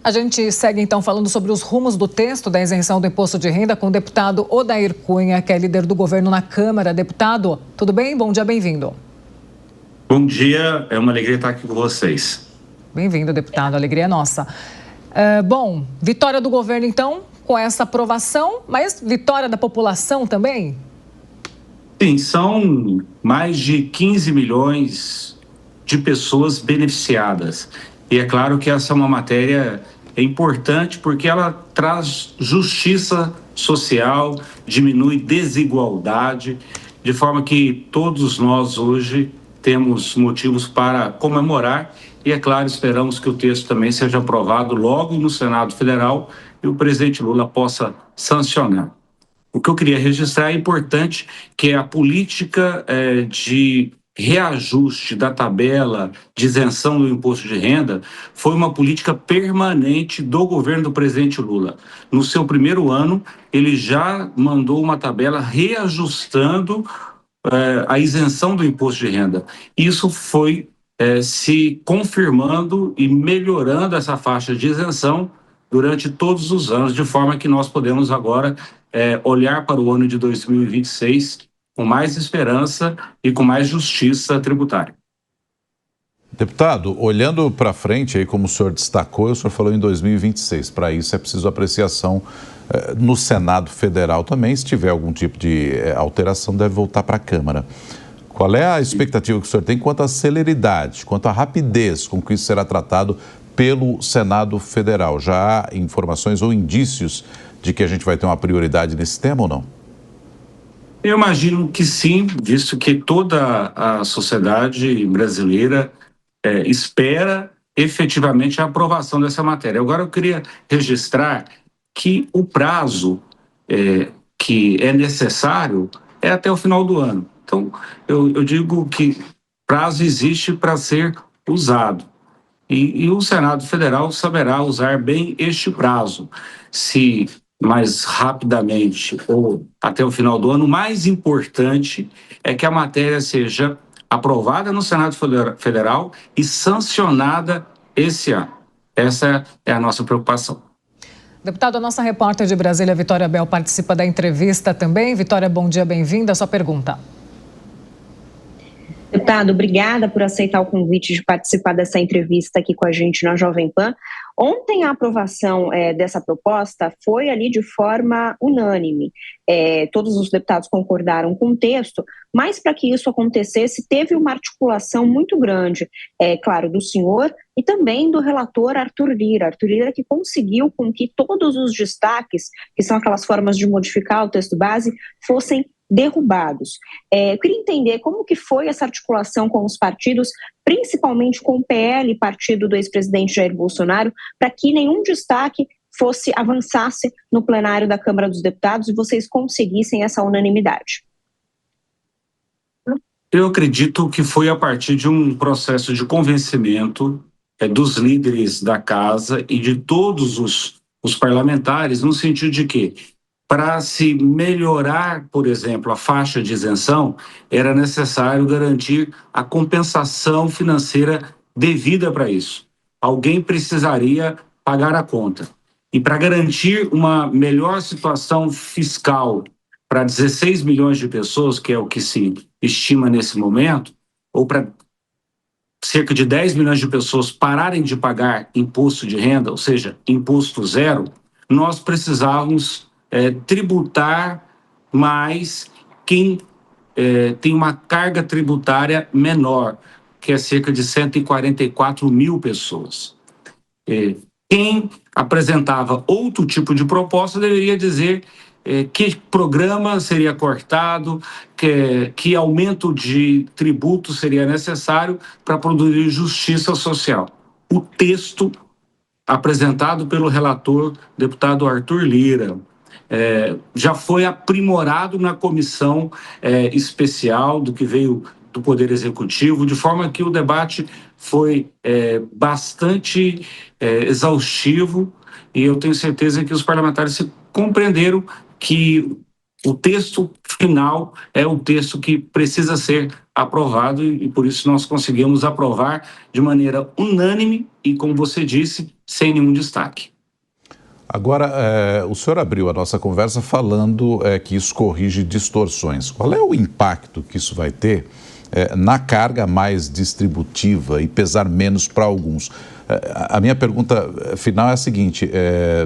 A gente segue então falando sobre os rumos do texto da isenção do imposto de renda com o deputado Odair Cunha, que é líder do governo na Câmara. Deputado, tudo bem? Bom dia, bem-vindo. Bom dia, é uma alegria estar aqui com vocês. Bem-vindo, deputado, a alegria é nossa. Bom, vitória do governo então, com essa aprovação, mas vitória da população também? Sim, são mais de 15 milhões de pessoas beneficiadas. E é claro que essa é uma matéria importante porque ela traz justiça social, diminui desigualdade, de forma que todos nós hoje temos motivos para comemorar e, é claro, esperamos que o texto também seja aprovado logo no Senado Federal e o presidente Lula possa sancionar. O que eu queria registrar é importante que a política de reajuste da tabela de isenção do imposto de renda foi uma política permanente do governo do presidente Lula. No seu primeiro ano, ele já mandou uma tabela reajustando a isenção do imposto de renda. Isso foi se confirmando e melhorando essa faixa de isenção durante todos os anos, de forma que nós podemos agora olhar para o ano de 2026 com mais esperança e com mais justiça tributária. Deputado, olhando para frente, aí como o senhor destacou, o senhor falou em 2026. Para isso é preciso apreciação no Senado Federal também. Se tiver algum tipo de alteração, deve voltar para a Câmara. Qual é a expectativa que o senhor tem quanto à celeridade, quanto à rapidez com que isso será tratado pelo Senado Federal? Já há informações ou indícios de que a gente vai ter uma prioridade nesse tema ou não? Eu imagino que sim, visto que toda a sociedade brasileira espera efetivamente a aprovação dessa matéria. Agora, eu queria registrar que o prazo que é necessário é até o final do ano. Então, eu digo que prazo existe para ser usado. E o Senado Federal saberá usar bem este prazo. Se mais rapidamente ou até o final do ano, o mais importante é que a matéria seja aprovada no Senado Federal e sancionada esse ano. Essa é a nossa preocupação. Deputado, a nossa repórter de Brasília, Vitória Bel, participa da entrevista também. Vitória, bom dia, bem-vinda. Sua pergunta. Deputado, obrigada por aceitar o convite de participar dessa entrevista aqui com a gente na Jovem Pan. Ontem a aprovação dessa proposta foi ali de forma unânime. Todos os deputados concordaram com o texto, mas para que isso acontecesse teve uma articulação muito grande, claro, do senhor e também do relator Arthur Lira que conseguiu com que todos os destaques, que são aquelas formas de modificar o texto base, fossem derrubados. Eu queria entender como que foi essa articulação com os partidos, principalmente com o PL, partido do ex-presidente Jair Bolsonaro, para que nenhum destaque avançasse no plenário da Câmara dos Deputados e vocês conseguissem essa unanimidade. Eu acredito que foi a partir de um processo de convencimento dos líderes da casa e de todos os parlamentares, no sentido de que, para se melhorar, por exemplo, a faixa de isenção, era necessário garantir a compensação financeira devida para isso. Alguém precisaria pagar a conta. E para garantir uma melhor situação fiscal para 16 milhões de pessoas, que é o que se estima nesse momento, ou para cerca de 10 milhões de pessoas pararem de pagar imposto de renda, ou seja, imposto zero, nós precisávamos tributar mais quem tem uma carga tributária menor, que é cerca de 144 mil pessoas. Quem apresentava outro tipo de proposta deveria dizer que programa seria cortado, que aumento de tributo seria necessário para produzir justiça social. O texto apresentado pelo relator, deputado Arthur Lira, já foi aprimorado na comissão especial do que veio do Poder Executivo, de forma que o debate foi bastante exaustivo e eu tenho certeza que os parlamentares compreenderam que o texto final é o texto que precisa ser aprovado e por isso nós conseguimos aprovar de maneira unânime e, como você disse, sem nenhum destaque. Agora, o senhor abriu a nossa conversa falando que isso corrige distorções. Qual é o impacto que isso vai ter na carga mais distributiva e pesar menos para alguns? A minha pergunta final é a seguinte,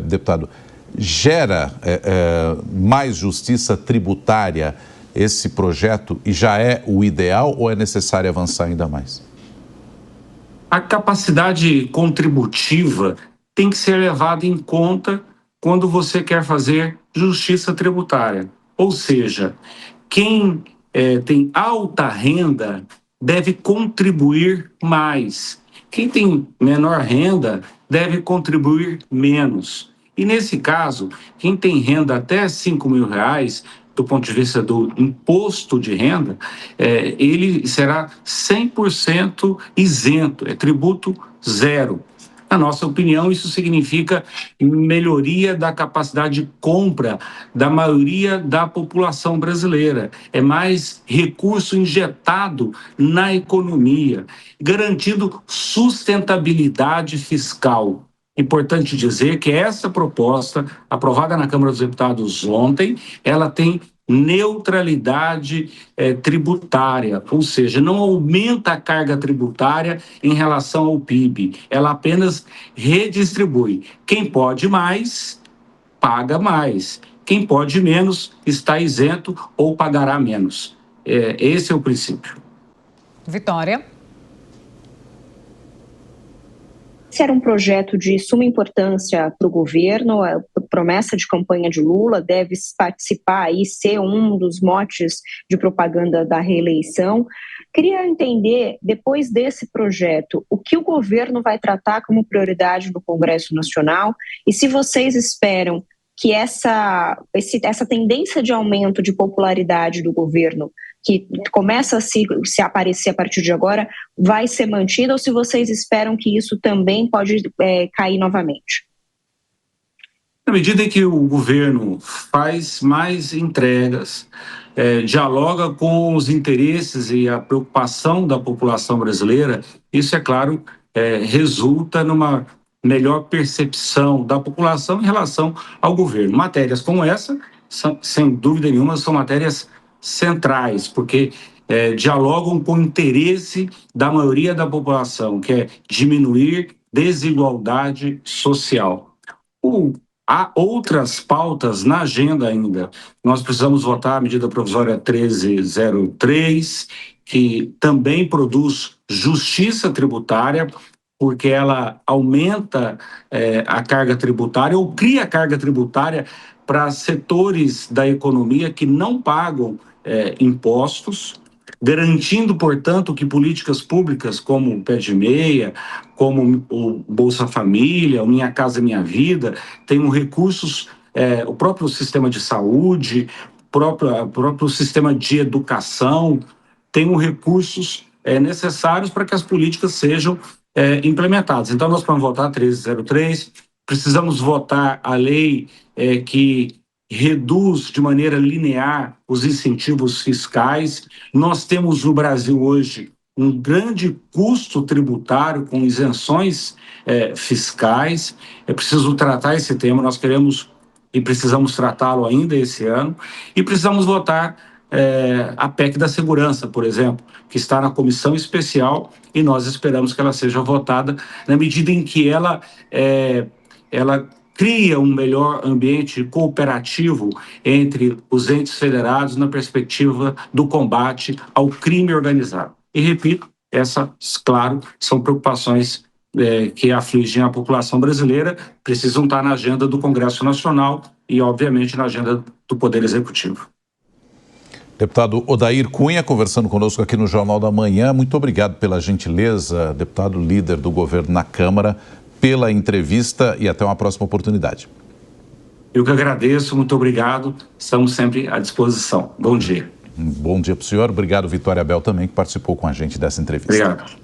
deputado, gera mais justiça tributária esse projeto e já é o ideal ou é necessário avançar ainda mais? A capacidade contributiva tem que ser levada em conta quando você quer fazer justiça tributária. Ou seja, quem tem alta renda deve contribuir mais. Quem tem menor renda deve contribuir menos. E nesse caso, quem tem renda até R$5.000, do ponto de vista do imposto de renda, ele será 100% isento, é tributo zero. Na nossa opinião, isso significa melhoria da capacidade de compra da maioria da população brasileira. É mais recurso injetado na economia, garantindo sustentabilidade fiscal. Importante dizer que essa proposta, aprovada na Câmara dos Deputados ontem, ela tem neutralidade tributária, ou seja, não aumenta a carga tributária em relação ao PIB, ela apenas redistribui. Quem pode mais, paga mais. Quem pode menos, está isento ou pagará menos. Esse é o princípio. Vitória. Esse era um projeto de suma importância para o governo, a promessa de campanha de Lula deve participar e ser um dos motes de propaganda da reeleição. Queria entender, depois desse projeto, o que o governo vai tratar como prioridade no Congresso Nacional e se vocês esperam que essa tendência de aumento de popularidade do governo que começa a se aparecer a partir de agora, vai ser mantida ou se vocês esperam que isso também pode cair novamente? Na medida em que o governo faz mais entregas, dialoga com os interesses e a preocupação da população brasileira, isso, é claro, resulta numa melhor percepção da população em relação ao governo. Matérias como essa, sem dúvida nenhuma, são matérias centrais, porque dialogam com o interesse da maioria da população, que é diminuir desigualdade social. Há outras pautas na agenda ainda. Nós precisamos votar a medida provisória 1303, que também produz justiça tributária, porque ela aumenta a carga tributária ou cria carga tributária para setores da economia que não pagam impostos, garantindo, portanto, que políticas públicas como o Pé de Meia, como o Bolsa Família, o Minha Casa Minha Vida, tenham recursos, o próprio sistema de saúde, o próprio sistema de educação, tenham recursos necessários para que as políticas sejam implementadas. Então, nós vamos votar a 1303, precisamos votar a lei que reduz de maneira linear os incentivos fiscais. Nós temos no Brasil hoje um grande custo tributário com isenções fiscais. É preciso tratar esse tema, nós queremos e precisamos tratá-lo ainda esse ano. E precisamos votar a PEC da segurança, por exemplo, que está na comissão especial e nós esperamos que ela seja votada na medida em que ela cria um melhor ambiente cooperativo entre os entes federados na perspectiva do combate ao crime organizado. E, repito, essas, claro, são preocupações que afligem a população brasileira, precisam estar na agenda do Congresso Nacional e, obviamente, na agenda do Poder Executivo. Deputado Odair Cunha, conversando conosco aqui no Jornal da Manhã. Muito obrigado pela gentileza, deputado líder do governo na Câmara, pela entrevista e até uma próxima oportunidade. Eu que agradeço, muito obrigado. Estamos sempre à disposição. Bom dia. Bom dia para o senhor. Obrigado, Vitória Bel, também, que participou com a gente dessa entrevista. Obrigado.